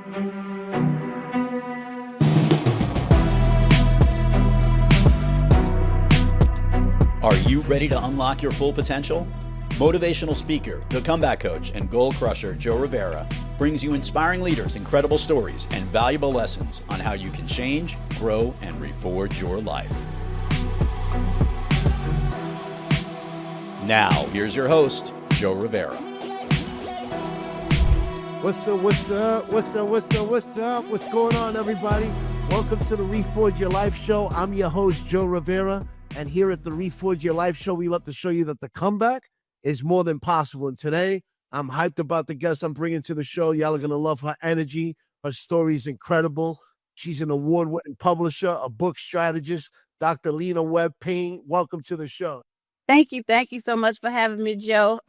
Are you ready to unlock your full potential? Motivational speaker, the comeback coach, and goal crusher Joe Rivera brings you inspiring leaders, incredible stories, and valuable lessons on how you can change, grow, and reforge your life. Now, here's your host, Joe Rivera. What's up? What's going on, everybody? Welcome to the Reforge Your Life Show. I'm your host, Joe Rivera. And here at the Reforge Your Life Show, we love to show you that the comeback is more than possible. And today, I'm hyped about the guest I'm bringing to the show. Y'all are going to love her energy. Her story is incredible. She's an award-winning publisher, a book strategist, Dr. Lena Webb Payne. Welcome to the show. Thank you. Thank you so much for having me, Joe.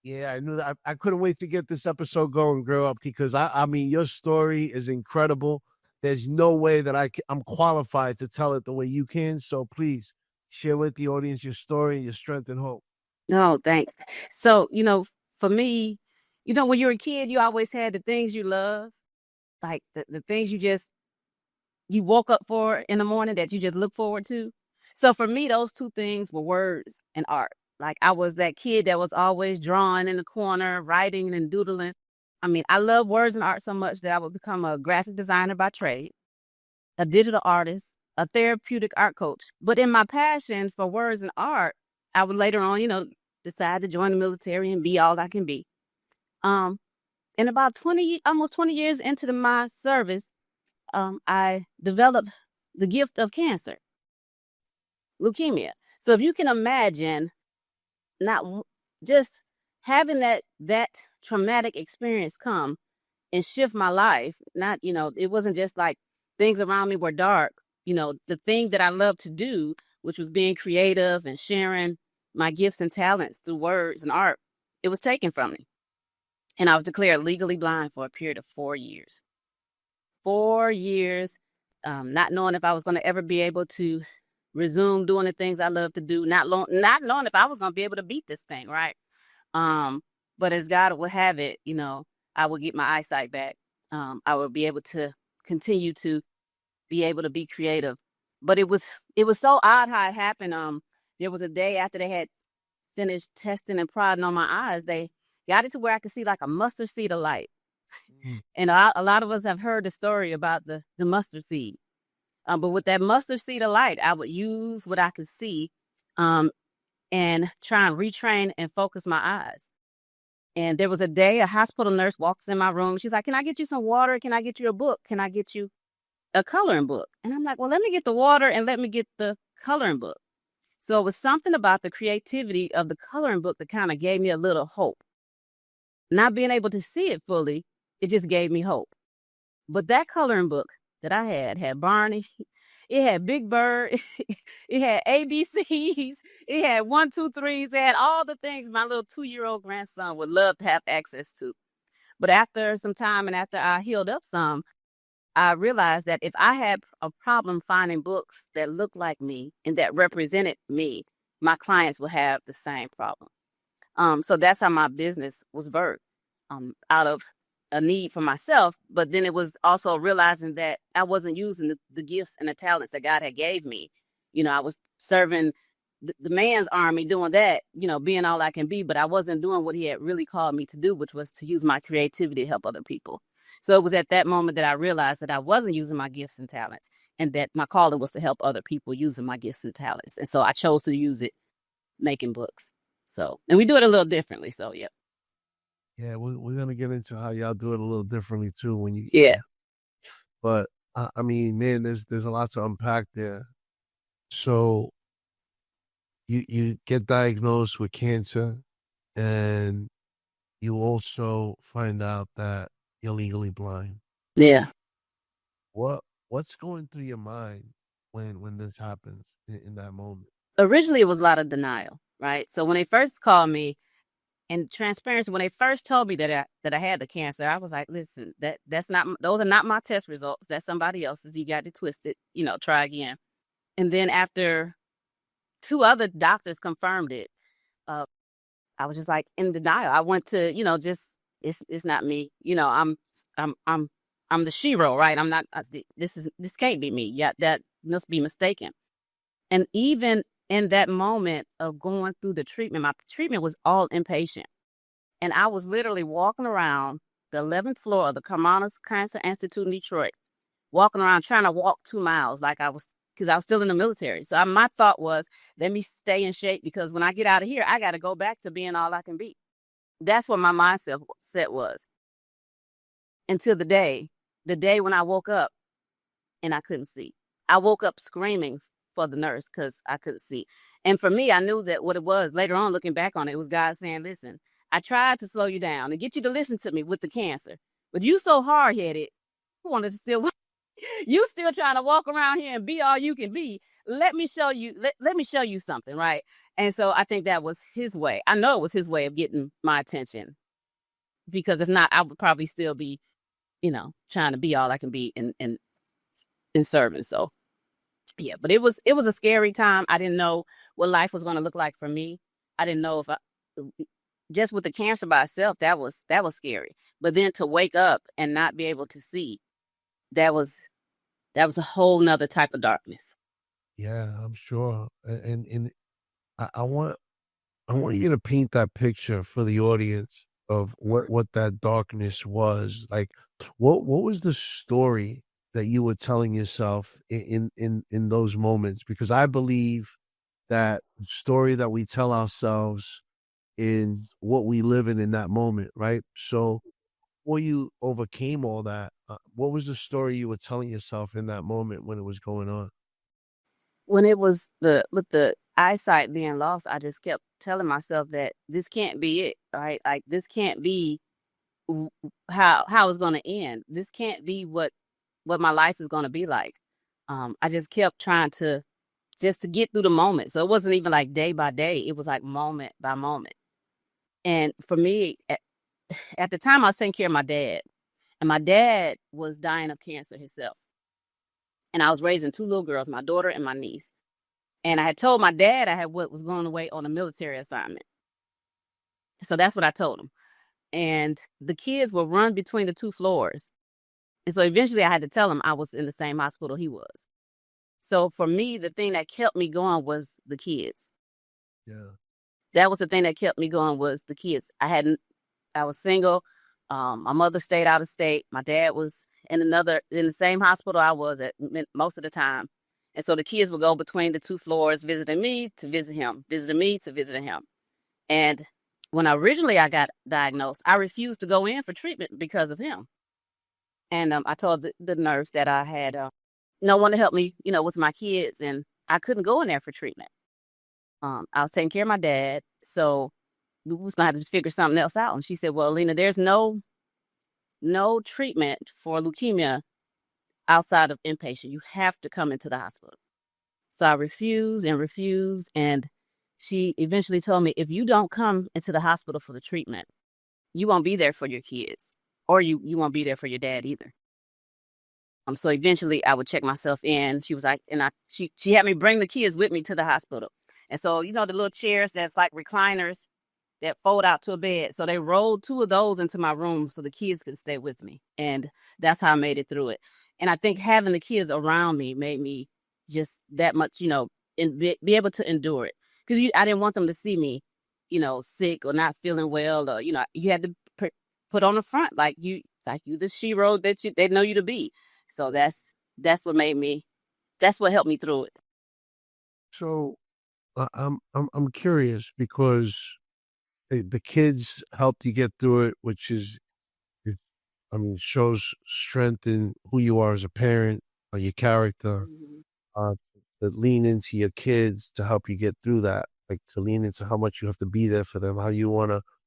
Yeah, I knew that. I couldn't wait to get this episode going, girl, because I mean, your story is incredible. There's no way that I'm qualified to tell it the way you can. So please share with the audience your story, your strength and hope. No, thanks. So, for me, when you're a kid, you always had the things you love, like the things you woke up for in the morning that you just look forward to. So for me, those two things were words and art. Like I was that kid that was always drawing in the corner, writing and doodling. I mean, I love words and art so much that I would become a graphic designer by trade, a digital artist, a therapeutic art coach. But in my passion for words and art, I would later on, decide to join the military and be all I can be. And about almost 20 years into my service, I developed the gift of cancer, leukemia. So if you can imagine not just having that traumatic experience come and shift my life, it wasn't just like things around me were dark. The thing that I love to do, which was being creative and sharing my gifts and talents through words and art, it was taken from me. And I was declared legally blind for a period of 4 years. 4 years, not knowing if I was going to ever be able to resume doing the things I love to do, not knowing if I was going to be able to beat this thing, right? But as God would have it, I would get my eyesight back. I would be able to continue to be able to be creative. But it was so odd how it happened. There was a day after they had finished testing and prodding on my eyes, they got it to where I could see like a mustard seed of light. And a lot of us have heard the story about the mustard seed. But with that mustard seed of light, I would use what I could see and try and retrain and focus my eyes. And there was a day a hospital nurse walks in my room. She's like, "Can I get you some water? Can I get you a book? Can I get you a coloring book?" And I'm like, "Well, let me get the water and let me get the coloring book." So it was something about the creativity of the coloring book that kind of gave me a little hope. Not being able to see it fully, it just gave me hope. But that coloring book that I had Barney, it had Big Bird, it had ABCs, it had 1, 2, 3s, it had all the things my little 2-year-old grandson would love to have access to. But after some time and after I healed up some, I realized that if I had a problem finding books that looked like me and that represented me, my clients would have the same problem. So that's how my business was birthed, out of a need for myself. But then it was also realizing that I wasn't using the gifts and the talents that God had gave me. I was serving the man's army, doing that, being all I can be, but I wasn't doing what he had really called me to do, which was to use my creativity to help other people. So it was at that moment that I realized that I wasn't using my gifts and talents and that my calling was to help other people using my gifts and talents. And so I chose to use it making books. So, and we do it a little differently. So, yeah. Yeah, we're going to get into how y'all do it a little differently too when you. Yeah. But I mean, man, there's a lot to unpack there. So you get diagnosed with cancer and you also find out that you're legally blind. Yeah. What's going through your mind when this happens in that moment? Originally, it was a lot of denial, right? So when they first called me, and transparency, when they first told me that I had the cancer, I was like, "Listen, those are not my test results. That's somebody else's. You got it twisted. Try again." And then after 2 other doctors confirmed it, I was just like in denial. I went to, just it's not me. I'm the shero, right? I'm not. This can't be me. Yeah, that must be mistaken. And even in that moment of going through the treatment, my treatment was all inpatient, and I was literally walking around the 11th floor of the Carmanas Cancer Institute in Detroit, walking around trying to walk 2 miles, because I was still in the military. So my thought was, let me stay in shape, because when I get out of here, I got to go back to being all I can be. That's what my mindset set was, until the day when I woke up and I couldn't see. I woke up screaming for the nurse because I couldn't see. And for me, I knew that what it was, later on, looking back on it, was God saying, listen, I tried to slow you down and get you to listen to me with the cancer, but you so hard-headed, you wanted to still, you still trying to walk around here and be all you can be. Let me show you, let me show you something, right? And so I think that was his way. I know it was his way of getting my attention, because if not, I would probably still be, trying to be all I can be in serving. So yeah, but it was a scary time. I didn't know what life was going to look like for me. I didn't know if just with the cancer by itself, that was scary. But then to wake up and not be able to see, that was a whole nother type of darkness. Yeah, I'm sure. And I want you to paint that picture for the audience of what that darkness was. Like, what was the story that you were telling yourself in those moments? Because I believe that story that we tell ourselves is what we live in that moment, right? So before you overcame all that, what was the story you were telling yourself in that moment when it was going on? When it was with the eyesight being lost, I just kept telling myself that this can't be it, right? Like, this can't be how it's going to end. This can't be what my life is going to be like. I just kept trying to get through the moment. So it wasn't even like day by day. It was like moment by moment. And for me, at the time, I was taking care of my dad, and my dad was dying of cancer himself. And I was raising 2 little girls, my daughter and my niece. And I had told my dad I had what was going away on a military assignment. So that's what I told him. And the kids were run between the 2 floors. And so eventually I had to tell him I was in the same hospital he was. So for me, the thing that kept me going was the kids. Yeah. That was the thing that kept me going, was the kids. I was single. My mother stayed out of state. My dad was in the same hospital I was at most of the time. And so the kids would go between the 2 floors, visiting me to visit him, visiting me to visit him. And when originally I got diagnosed, I refused to go in for treatment because of him. And I told the nurse that I had no one to help me, with my kids, and I couldn't go in there for treatment. I was taking care of my dad, so we was gonna have to figure something else out. And she said, "Well, Lena, there's no treatment for leukemia outside of inpatient. You have to come into the hospital." So I refused and refused, and she eventually told me, "If you don't come into the hospital for the treatment, you won't be there for your kids, or you won't be there for your dad either." So eventually I would check myself in. She was like, she had me bring the kids with me to the hospital. And so, the little chairs that's like recliners that fold out to a bed. So they rolled 2 of those into my room so the kids could stay with me. And that's how I made it through it. And I think having the kids around me made me just that much, and be able to endure it. Because I didn't want them to see me, sick or not feeling well, or, you had to put on the front like you the shero that they know you to be. So that's what helped me through it. So I'm curious because the kids helped you get through it, which shows strength in who you are as a parent, or your character, Mm-hmm. uh, to lean into your kids to help you get through that, like to lean into how much you have to be there for them, how you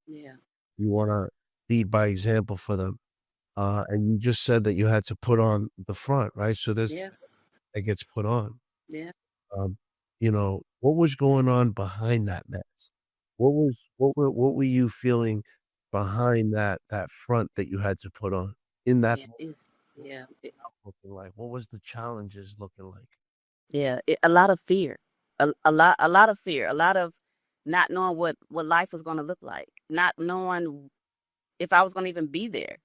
Yeah. wanna lead by example for them. And you just said that you had to put on the front, right? So there's Yeah. that gets put on. Yeah. Um, what was going on behind that mask? What were you feeling behind that front that you had to put on in that Yeah. It's yeah. looking like? What was the challenges looking like? Yeah. A lot of fear. A lot of fear. A lot of not knowing what life was going to look like. Not knowing if I was going to even be there,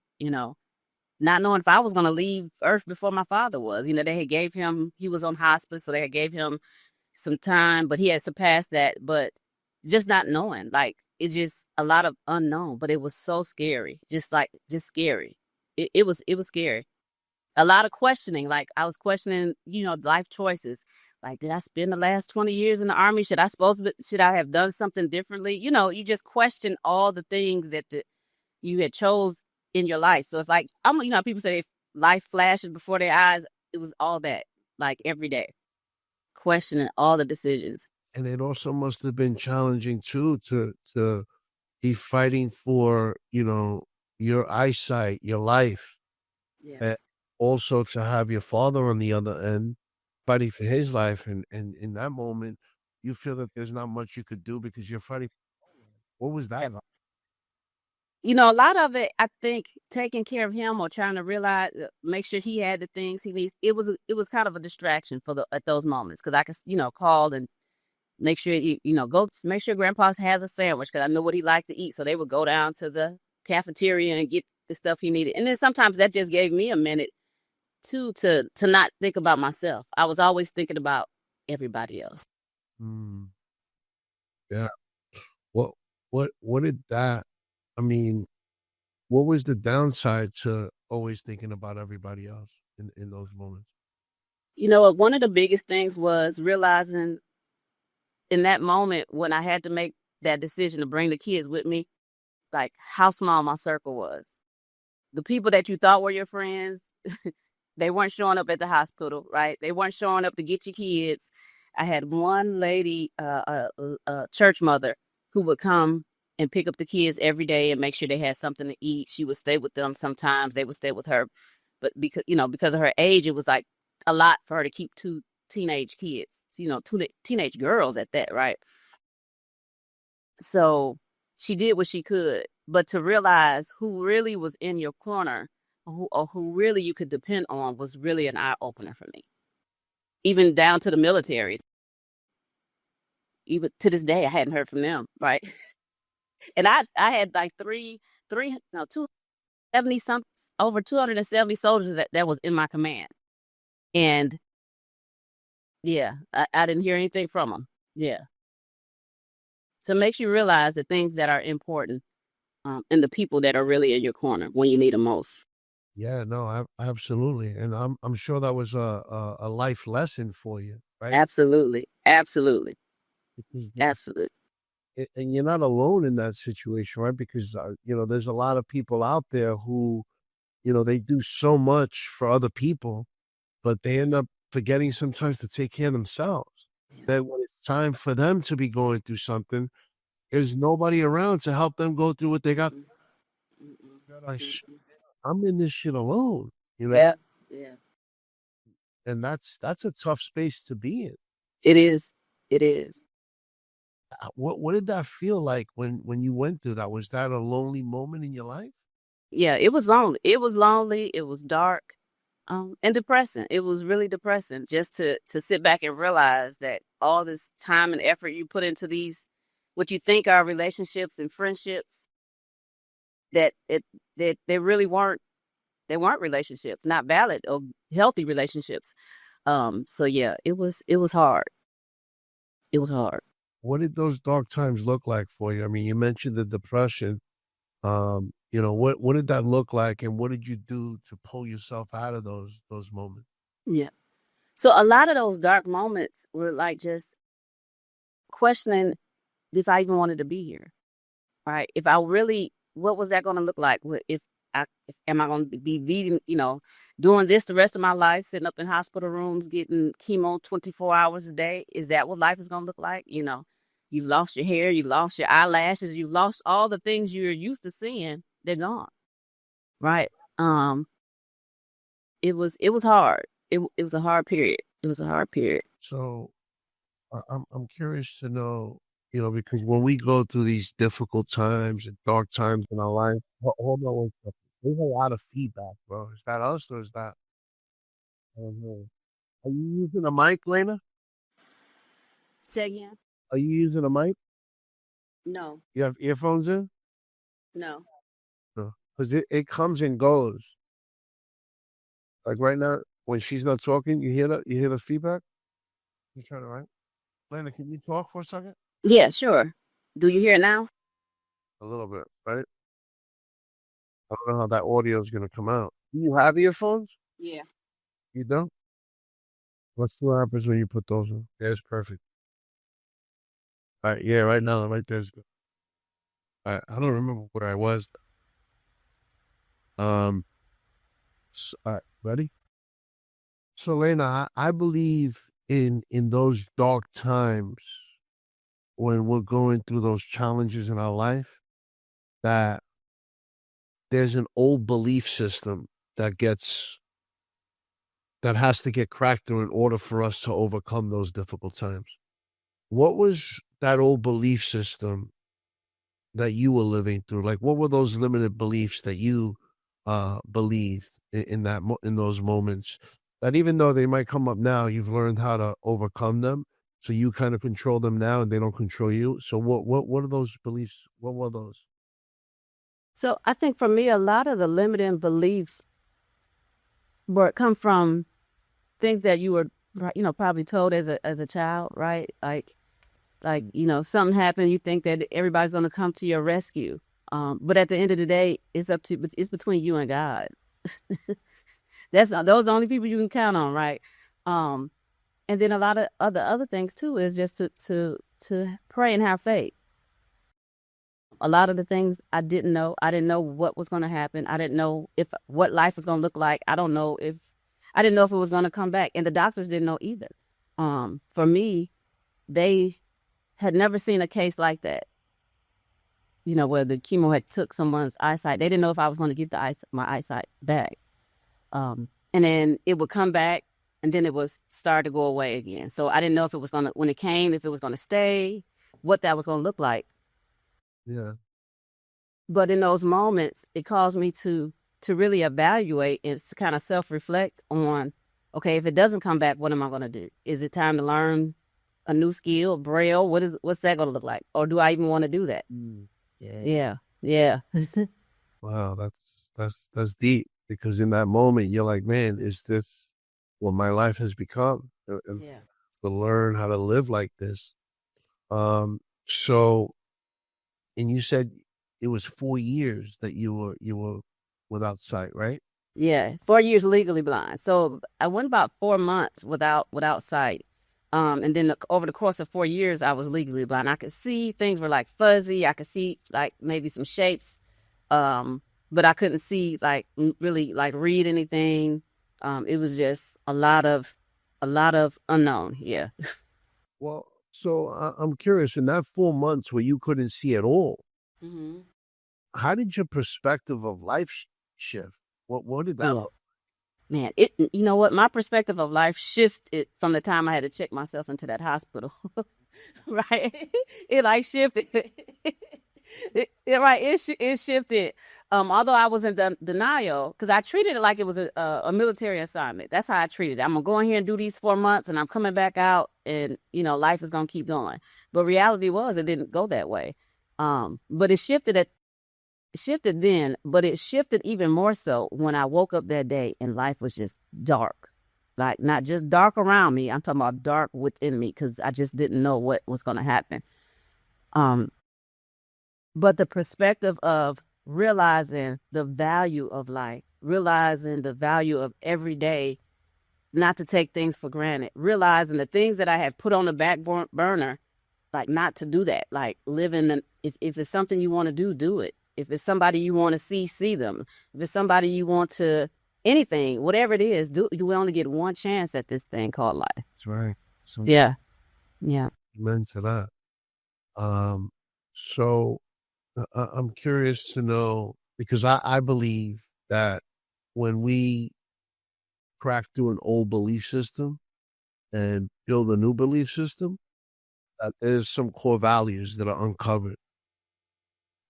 not knowing if I was going to leave Earth before my father was. They had gave him, he was on hospice, so they had gave him some time, but he had surpassed that. But just not knowing, like, it's just a lot of unknown, but it was so scary, just scary. It was scary. A lot of questioning, like I was questioning, life choices. Like, did I spend the last 20 years in the Army? Should I have done something differently? You just question all the things that you had chose in your life. So it's like, people say life flashes before their eyes. It was all that, like every day, questioning all the decisions. And it also must have been challenging too to be fighting for, your eyesight, your life. Yeah. And also to have your father on the other end fighting for his life. And in that moment, you feel that there's not much you could do because you're fighting. What was that? A lot of it, I think, taking care of him or trying to realize, make sure he had the things he needs. It was kind of a distraction at those moments, because I could, call and make sure go make sure Grandpa has a sandwich, because I know what he liked to eat. So they would go down to the cafeteria and get the stuff he needed. And then sometimes that just gave me a minute too to not think about myself. I was always thinking about everybody else. Yeah. What did that? I mean, what was the downside to always thinking about everybody else in those moments? One of the biggest things was realizing in that moment when I had to make that decision to bring the kids with me, like how small my circle was. The people that you thought were your friends, they weren't showing up at the hospital, right? They weren't showing up to get your kids. I had one lady, a church mother, who would come and pick up the kids every day and make sure they had something to eat. She would stay with them sometimes. They would stay with her. But because of her age, it was like a lot for her to keep two teenage kids, two teenage girls at that, right? So she did what she could. But to realize who really was in your corner, or who really you could depend on, was really an eye opener for me. Even down to the military. Even to this day, I hadn't heard from them, right? And I had like 270 some, over 270 soldiers that was in my command. And yeah, I didn't hear anything from them. Yeah. So it makes you realize the things that are important, and the people that are really in your corner when you need them most. Yeah, no, absolutely. And I'm sure that was a life lesson for you, right? Absolutely. Absolutely. Because Absolutely. and you're not alone in that situation, right? Because there's a lot of people out there who, they do so much for other people, but they end up forgetting sometimes to take care of themselves. Yeah. That when it's time for them to be going through something, there's nobody around to help them go through what they got. I'm in this shit alone, Yeah. Yeah. And that's a tough space to be in. It is. It is. What did that feel like when you went through that? Was that a lonely moment in your life? Yeah, it was lonely. It was lonely. It was dark, and depressing. It was really depressing just to sit back and realize that all this time and effort you put into these, what you think are relationships and friendships, that they really weren't. They weren't relationships, not valid or healthy relationships. So yeah, it was hard. It was hard. What did those dark times look like for you? I mean, you mentioned the depression. What did that look like, and what did you do to pull yourself out of those moments? Yeah. So a lot of those dark moments were like just questioning if I even wanted to be here, right? If I really, what was that going to look like? If am I going to be leading, doing this the rest of my life, sitting up in hospital rooms, getting chemo 24 hours a day? Is that what life is going to look like? You've lost your hair, you lost your eyelashes, you've lost all the things you're used to seeing. They're gone, right? It was hard. It was a hard period. It was a hard period. So I'm curious to know, because when we go through these difficult times and dark times in our life, hold on one second. There's a lot of feedback, bro. Is that us or is that? I don't know. Are you using a mic, Lena? Say again? Are you using a mic? No. You have earphones in? No. No. because it comes and goes. Like right now, when she's not talking, you hear that? You hear the feedback? You trying to write? Lena, can you talk for a second? Yeah, sure. Do you hear it now? A little bit, right? I don't know how that audio is going to come out. Do you have earphones? Yeah. You don't? Let's see what happens when you put those in. There's perfect. All right, yeah, right now, right there's good. All right, I don't remember where I was. All right, ready? So, Lena, I believe in those dark times when we're going through those challenges in our life, that there's an old belief system that has to get cracked through in order for us to overcome those difficult times. What was that old belief system that you were living through? Like, what were those limited beliefs that you believed in those moments, that even though they might come up now, you've learned how to overcome them, so you kind of control them now and they don't control you? So what are those beliefs? What were those? So I think for me, a lot of the limiting beliefs come from things that you were, probably told as a child, right? Like, something happened, you think that everybody's going to come to your rescue. But at the end of the day, it's between you and God. Those are the only people you can count on, right? And then a lot of other things too is just to pray and have faith. A lot of the things I didn't know what was going to happen. I didn't know what life was going to look like. I didn't know if it was going to come back, and the doctors didn't know either. For me, they had never seen a case like that, where the chemo had took someone's eyesight. They didn't know if I was going to get my eyesight back. And then it would come back, and then it was start to go away again. So I didn't know if it was going to, when it came, if it was going to stay, what that was going to look like. Yeah. But in those moments, it caused me to really evaluate and to kind of self-reflect on, okay, if it doesn't come back, what am I going to do? Is it time to learn a new skill, Braille? What's that going to look like? Or do I even want to do that? Yeah. Wow, that's deep, because in that moment you're like, man, is this what my life has become? And Yeah. to learn how to live like this. So, and you said it was 4 years that you were without sight, right? Yeah, 4 years legally blind. So I went about 4 months without sight. And then over the course of 4 years, I was legally blind. I could see, things were like fuzzy. I could see like maybe some shapes, but I couldn't see like really like read anything. It was just a lot of unknown. Yeah. Well, so I'm curious, in that 4 months where you couldn't see at all, Mm-hmm. how did your perspective of life shift? What did that Oh, look? man, you know what? My perspective of life shifted from the time I had to check myself into that hospital. Right? It like shifted. It shifted. Although I was in denial, because I treated it like it was a military assignment. That's how I treated it. I'm gonna go in here and do these 4 months, and I'm coming back out, and life is gonna keep going. But reality was, it didn't go that way. But it shifted then, but it shifted even more so when I woke up that day and life was just dark. Like, not just dark around me, I'm talking about dark within me, because I just didn't know what was going to happen. But the perspective of realizing the value of life, realizing the value of every day, not to take things for granted, realizing the things that I have put on the back burner, like not to do that, like living, if it's something you want to do it. If it's somebody you want to see them. If it's somebody you want to, anything, whatever it is, we only get one chance at this thing called life. That's right. So Yeah. amen to that. So I'm curious to know, because I believe that when we crack through an old belief system and build a new belief system, that there's some core values that are uncovered.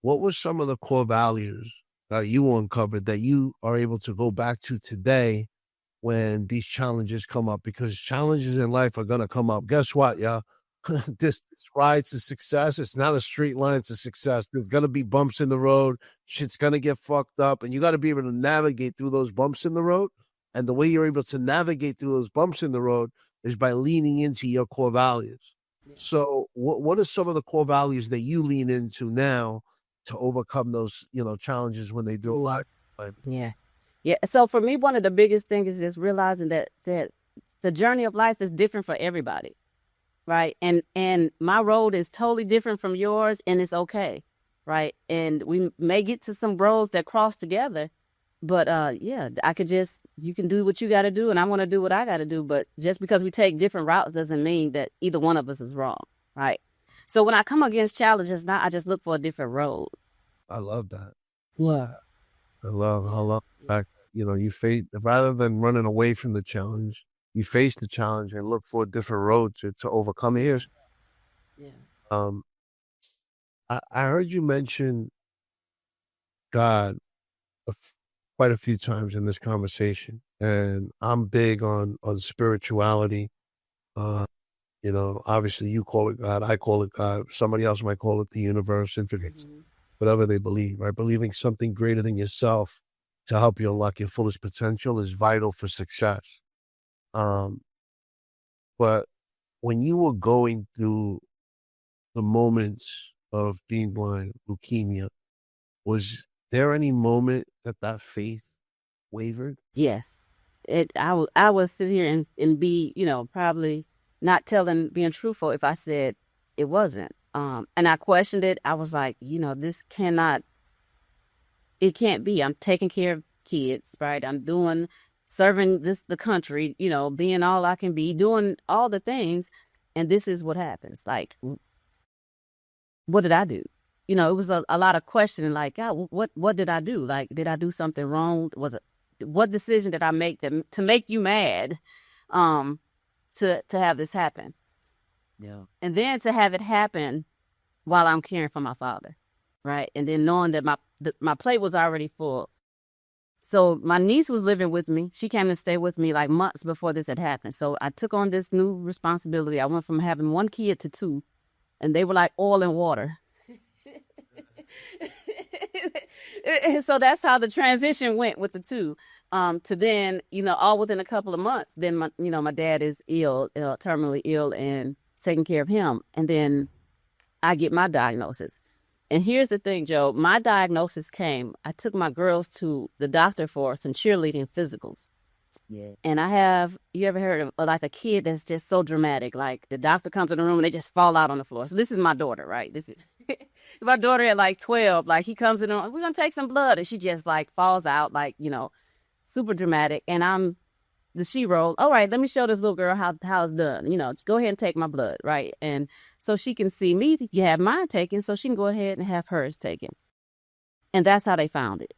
What were some of the core values that you uncovered that you are able to go back to today when these challenges come up? Because challenges in life are going to come up. Guess what, y'all? this ride to success. It's not a straight line to success. There's going to be bumps in the road. Shit's going to get fucked up. And you got to be able to navigate through those bumps in the road. And the way you're able to navigate through those bumps in the road is by leaning into your core values. Yeah. So what are some of the core values that you lean into now to overcome those, challenges when they do a lot? Yeah. Yeah. So for me, one of the biggest things is just realizing that the journey of life is different for everybody. Right. And my road is totally different from yours, and it's okay. Right. And we may get to some roads that cross together. But you can do what you got to do, and I want to do what I got to do. But just because we take different routes doesn't mean that either one of us is wrong, right? So when I come against challenges, now I just look for a different road. I love that. Yeah. I love the fact, you face, rather than running away from the challenge, you face the challenge and look for a different road to overcome it. Yeah. I heard you mention God quite a few times in this conversation, and I'm big on spirituality. Obviously you call it God, I call it God, somebody else might call it the universe, infinite, whatever they believe, right? Believing something greater than yourself to help you unlock your fullest potential is vital for success. But when you were going through the moments of being blind, leukemia, was there any moment that faith wavered? Yes. I would sit here and be, probably not being truthful if I said it wasn't. And I questioned it. I was like, it can't be. I'm taking care of kids, right? I'm serving the country, being all I can be, doing all the things. And this is what happens. Like, what did I do? It was a lot of questioning, like, God, what did I do? Like, did I do something wrong? What decision did I make to make you mad, to have this happen? Yeah. And then to have it happen while I'm caring for my father, right? And then knowing that my plate was already full. So my niece was living with me. She came to stay with me like months before this had happened. So I took on this new responsibility. I went from having one kid to two, and they were like oil and water. So that's how the transition went with the two, to then, all within a couple of months, then my dad is ill, terminally ill, and taking care of him. And then I get my diagnosis. And here's the thing, Joe, my diagnosis came, I took my girls to the doctor for some cheerleading physicals. Yeah. And you ever heard of like a kid that's just so dramatic, like the doctor comes in the room and they just fall out on the floor. So this is my daughter, right? This is my daughter at like 12, like he comes in the room, we're going to take some blood. And she just like falls out, like, super dramatic. And I'm the she-roll. All right, let me show this little girl how it's done. Go ahead and take my blood, right? And so she can see me, you have mine taken, so she can go ahead and have hers taken. And that's how they found it.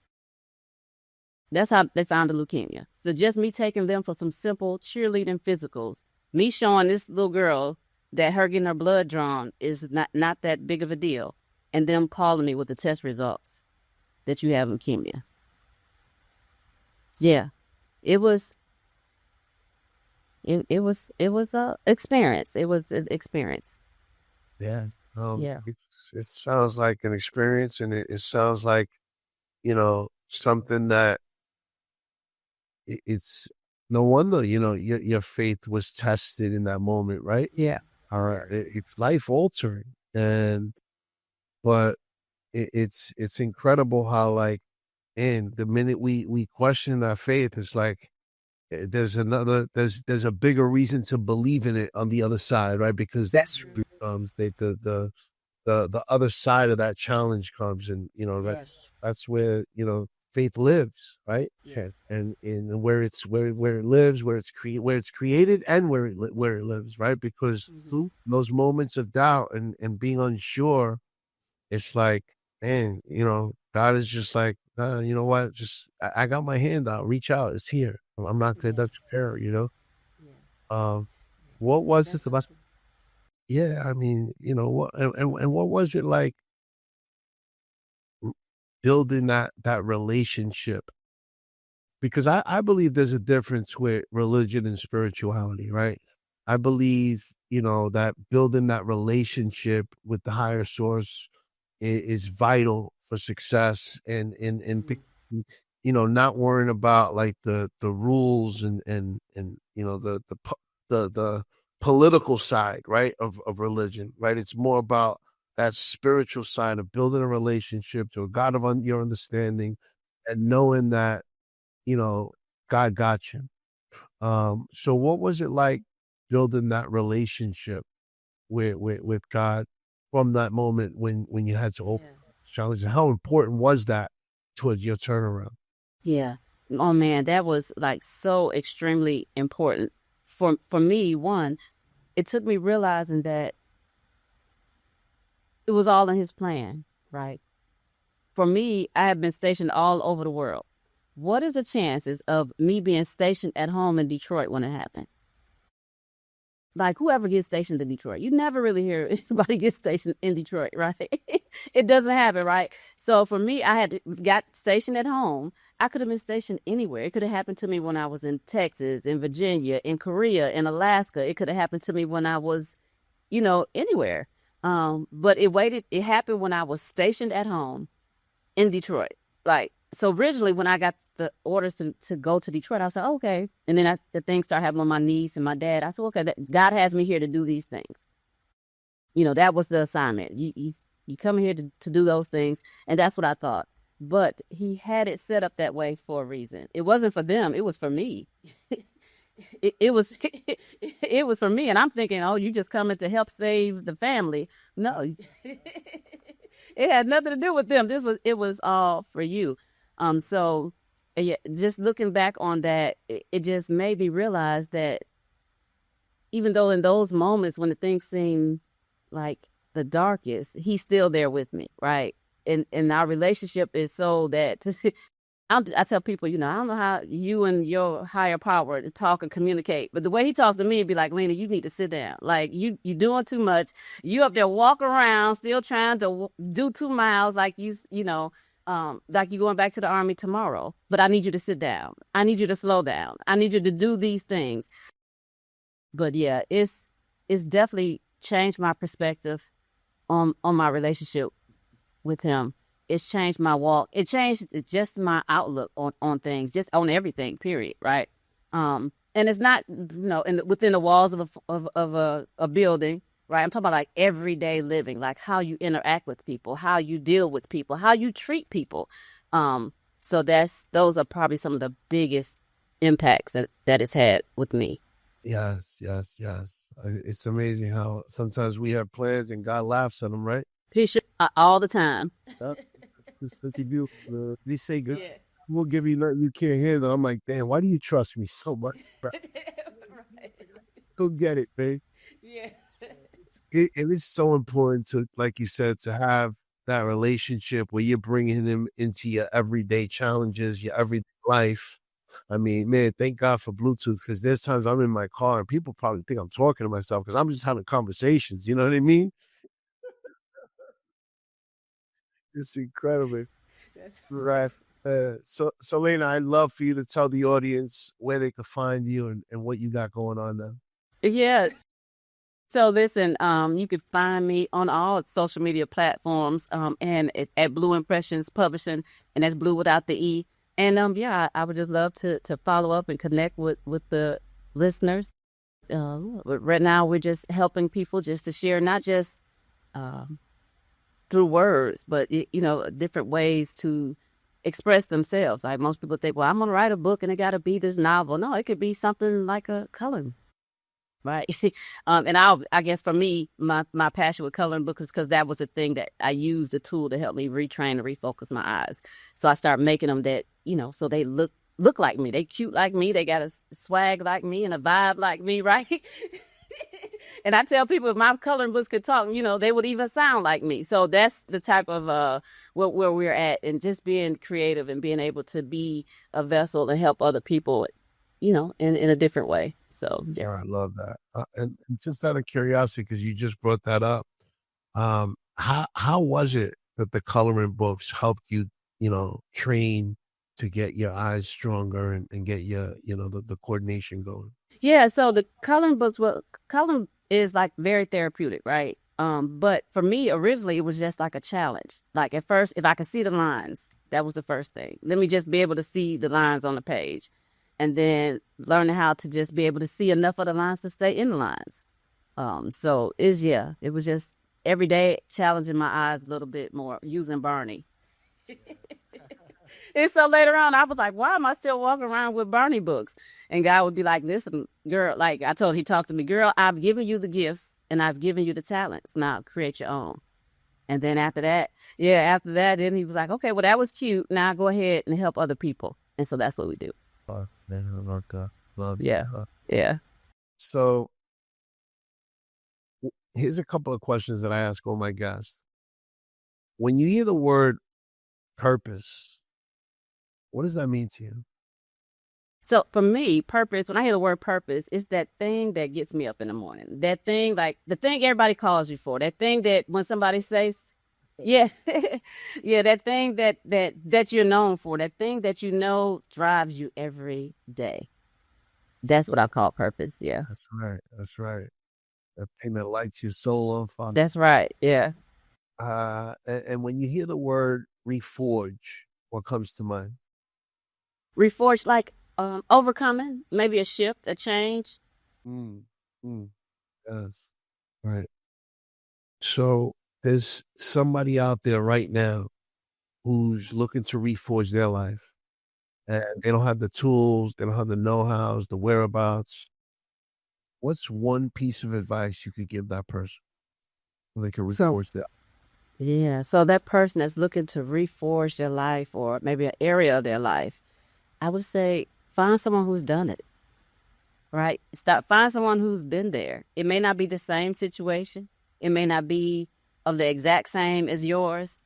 That's how they found the leukemia. So just me taking them for some simple cheerleading physicals, me showing this little girl that her getting her blood drawn is not that big of a deal, and them calling me with the test results that you have leukemia. Yeah, it was a experience. It was an experience. Yeah. Yeah. It sounds like an experience, and it sounds like, something that it's no wonder, your faith was tested in that moment, right? Yeah. All right. It's life altering. But it's incredible how, like, and the minute we question our faith, it's like, there's a bigger reason to believe in it on the other side, right? Because that's the other side of that challenge comes, and that's where faith lives, right? Yes. And where it lives, where it's created, and where it lives, right? Because those moments of doubt and being unsure, it's like, man, God is just like, you know what? Just I got my hand out. Reach out. It's here. I'm not the Dutch error, Yeah. What was this about? Yeah, I mean, what and what was it like building that relationship? Because I believe there's a difference with religion and spirituality, right? I believe that building that relationship with the higher source is vital for success, and not worrying about like the rules and the political side, right, of religion, right? It's more about that spiritual side of building a relationship to a God of your understanding, and knowing that God got you. So what was it like building that relationship with God from that moment when you had to open challenges? How important was that towards your turnaround? Yeah. Oh man, that was like so extremely important for me. One, it took me realizing that it was all in his plan, right? For me, I have been stationed all over the world. What is the chances of me being stationed at home in Detroit when it happened? Like, whoever gets stationed in Detroit, you never really hear anybody get stationed in Detroit, right? It doesn't happen, right? So for me, got stationed at home. I could have been stationed anywhere. It could have happened to me when I was in Texas, in Virginia, in Korea, in Alaska. It could have happened to me when I was, anywhere. But it happened when I was stationed at home in Detroit. Like, so originally when I got the orders to go to Detroit, I was like, okay. And then the things started happening with my niece and my dad. I said, okay, God has me here to do these things. That was the assignment. You come here to do those things. And that's what I thought. But he had it set up that way for a reason. It wasn't for them. It was for me. It was it was for me. And I'm thinking, oh, you just coming to help save the family. No, it had nothing to do with them. It was all for you. So yeah, just looking back on that, it just made me realize that even though in those moments when the things seem like the darkest, he's still there with me, right? And our relationship is so that I tell people, I don't know how you and your higher power to talk and communicate, but the way he talks to me, it'd be like, Lena, you need to sit down. Like you doing too much. You up there walking around, still trying to do 2 miles, like like you going back to the Army tomorrow. But I need you to sit down. I need you to slow down. I need you to do these things. But yeah, it's definitely changed my perspective on my relationship with him. It's changed my walk. It changed just my outlook on things, just on everything, period, right? And it's not, within the walls of a building, right? I'm talking about like everyday living, like how you interact with people, how you deal with people, how you treat people. So those are probably some of the biggest impacts that it's had with me. Yes. It's amazing how sometimes we have plans and God laughs at them, right? All the time. They say, "Good, we'll give you nothing you can't handle." I'm like, damn, why do you trust me so much, bro? Right. Go get it, babe. Yeah. It is so important to, like you said, to have that relationship where you're bringing him into your everyday challenges, your everyday life. I mean, man, thank God for Bluetooth, because there's times I'm in my car and people probably think I'm talking to myself because I'm just having conversations. You know what I mean? It's incredible. Right. So Lena, I'd love for you to tell the audience where they can find you and what you got going on now. Yeah. So listen, you can find me on all social media platforms, and at Blue Impressions Publishing, and that's Blue without the E. And I would just love to follow up and connect with the listeners. Right now, we're just helping people just to share, not just through words, but different ways to express themselves. Like most people think, well, I'm gonna write a book and it got to be this novel. No, it could be something like a coloring. Right. And I guess for me, my passion with coloring books is because that was the thing that I used, the tool to help me retrain and refocus my eyes. So I started making them that, so they look like me. They cute like me. They got a swag like me and a vibe like me. Right. And I tell people if my coloring books could talk, they would even sound like me. So that's the type of where we're at, and just being creative and being able to be a vessel and help other people, in a different way. So yeah, I love that. And just out of curiosity, because you just brought that up, how was it that the coloring books helped you, train to get your eyes stronger and get your, the coordination going? Yeah, so the coloring books, well, coloring is like very therapeutic, right? But for me, originally, it was just like a challenge. Like at first, if I could see the lines, that was the first thing. Let me just be able to see the lines on the page. And then learning how to just be able to see enough of the lines to stay in the lines. It was just every day challenging my eyes a little bit more using Barney. And so later on, I was like, why am I still walking around with Barney books? And God would be like, listen, girl, like he talked to me, girl, I've given you the gifts and I've given you the talents. Now create your own. And then after that, then he was like, okay, well, that was cute. Now go ahead and help other people. And so that's what we do. Yeah. Yeah. So here's a couple of questions that I ask all my guests. When you hear the word purpose, what does that mean to you? So for me, purpose, when I hear the word purpose, it's that thing that gets me up in the morning. That thing, like the thing everybody calls you for. That thing that when somebody says, yeah, yeah, that thing that you're known for. That thing that you know drives you every day. That's what I call purpose. Yeah. That's right. That's right. That thing that lights your soul on fire. That's right. Yeah. And when you hear the word reforge, what comes to mind? Reforge, like overcoming, maybe a shift, a change. Yes. Right. So there's somebody out there right now who's looking to reforge their life. And they don't have the tools, they don't have the know-hows, the whereabouts. What's one piece of advice you could give that person so they can reforge their life? Yeah, so that person that's looking to reforge their life or maybe an area of their life, I would say find someone who's done it, right? Find someone who's been there. It may not be the same situation. It may not be of the exact same as yours,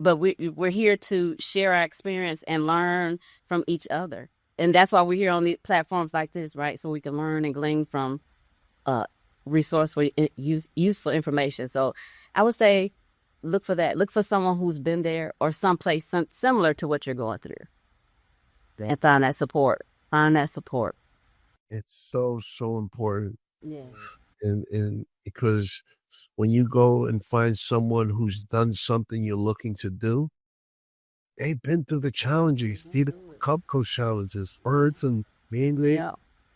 but we're here to share our experience and learn from each other. And that's why we're here on the platforms like this, right? So we can learn and glean from resourceful, useful information. So I would say look for that. Look for someone who's been there or someplace similar to what you're going through. And find that support. It's so important. Yes. And because when you go and find someone who's done something you're looking to do, they've been through the challenges, the Cup Coach challenges, birds and mainly. Yeah.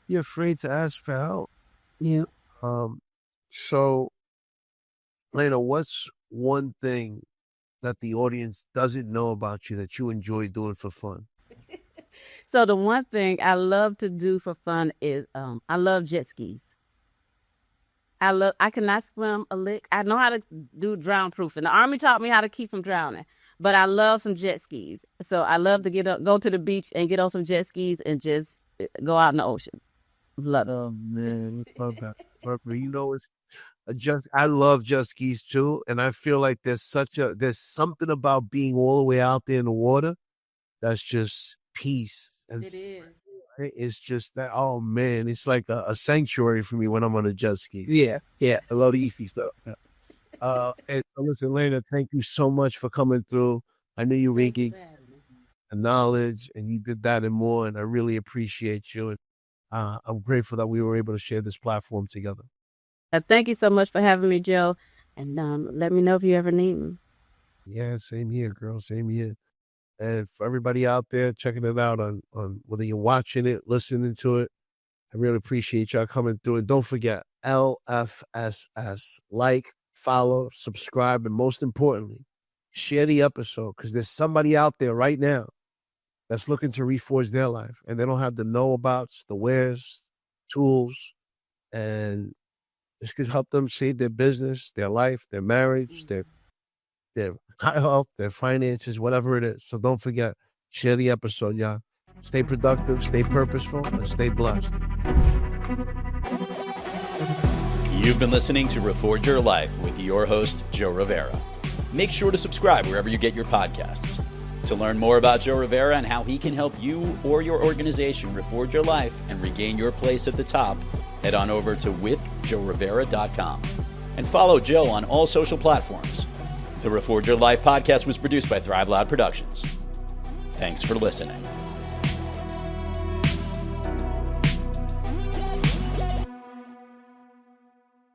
You're afraid to ask for help. Yeah. So, Lena, what's one thing that the audience doesn't know about you that you enjoy doing for fun? So the one thing I love to do for fun is I love jet skis. I cannot swim a lick. I know how to do drown proofing. The Army taught me how to keep from drowning, but I love some jet skis. So I love to go to the beach and get on some jet skis and just go out in the ocean. Love it. Oh man, love that. You know, I love jet skis too, and I feel like there's something about being all the way out there in the water that's just peace. And It is. it's just that, oh man, it's like a sanctuary for me when I'm on a jet ski. Yeah, I love the easy stuff. And listen, Lena, thank you so much for coming through. I knew you were bringing knowledge, and you did that and more, and I really appreciate you. And I'm grateful that we were able to share this platform together. Thank you so much for having me, Joe. And let me know if you ever need me. Yeah, same here, girl. Same here. And for everybody out there checking it out on whether you're watching it, listening to it, I really appreciate y'all coming through. And don't forget, LFSS. Like, follow, subscribe, and most importantly, share the episode, because there's somebody out there right now that's looking to reforge their life, and they don't have the know-abouts, the wheres, tools, and this could help them save their business, their life, their marriage, their health, their finances, whatever it is. So don't forget, share the episode, y'all. Stay productive, stay purposeful, and stay blessed. You've been listening to Reforge Your Life with your host, Joe Rivera. Make sure to subscribe wherever you get your podcasts. To learn more about Joe Rivera and how he can help you or your organization reforge your life and regain your place at the top, head on over to withjoerivera.com and follow Joe on all social platforms. The Reforge Your Life podcast was produced by Thrive Loud Productions. Thanks for listening.